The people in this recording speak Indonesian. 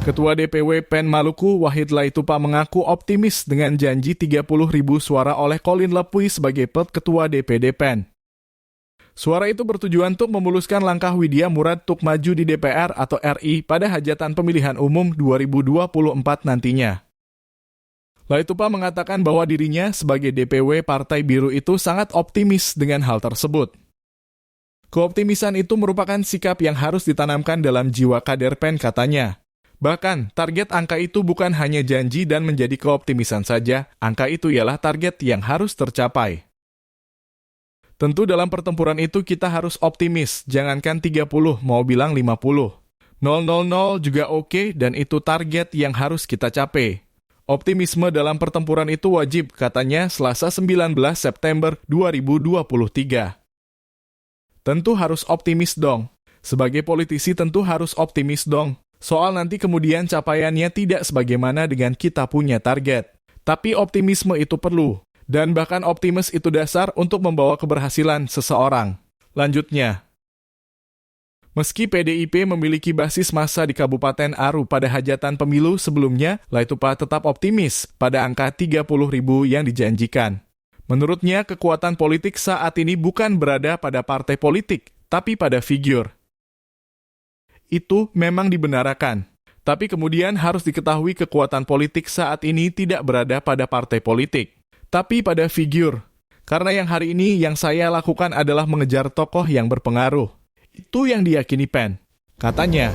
Ketua DPW PEN Maluku, Wahid Laitupa mengaku optimis dengan janji 30.000 suara oleh Colin Lepui sebagai Ketua DPD PEN. Suara itu bertujuan untuk memuluskan langkah Widya Murad untuk maju di DPR atau RI pada hajatan pemilihan umum 2024 nantinya. Laitupa mengatakan bahwa dirinya sebagai DPW Partai Biru itu sangat optimis dengan hal tersebut. Keoptimisan itu merupakan sikap yang harus ditanamkan dalam jiwa kader PEN, katanya. Bahkan, target angka itu bukan hanya janji dan menjadi keoptimisan saja, angka itu ialah target yang harus tercapai. Tentu dalam pertempuran itu kita harus optimis, jangankan 30, mau bilang 50. 000 juga oke dan itu target yang harus kita capai. Optimisme dalam pertempuran itu wajib, katanya Selasa 19 September 2023. Tentu harus optimis dong. Sebagai politisi tentu harus optimis dong. Soal nanti kemudian capaiannya tidak sebagaimana dengan kita punya target. Tapi optimisme itu perlu. Dan bahkan optimis itu dasar untuk membawa keberhasilan seseorang. Lanjutnya. Meski PDIP memiliki basis massa di Kabupaten Aru pada hajatan pemilu sebelumnya, Laitupa tetap optimis pada angka 30.000 yang dijanjikan. Menurutnya, kekuatan politik saat ini bukan berada pada partai politik, tapi pada figur. Itu memang dibenarkan. Tapi kemudian harus diketahui kekuatan politik saat ini tidak berada pada partai politik, tapi pada figur. Karena yang hari ini yang saya lakukan adalah mengejar tokoh yang berpengaruh. Itu yang diyakini PEN, katanya.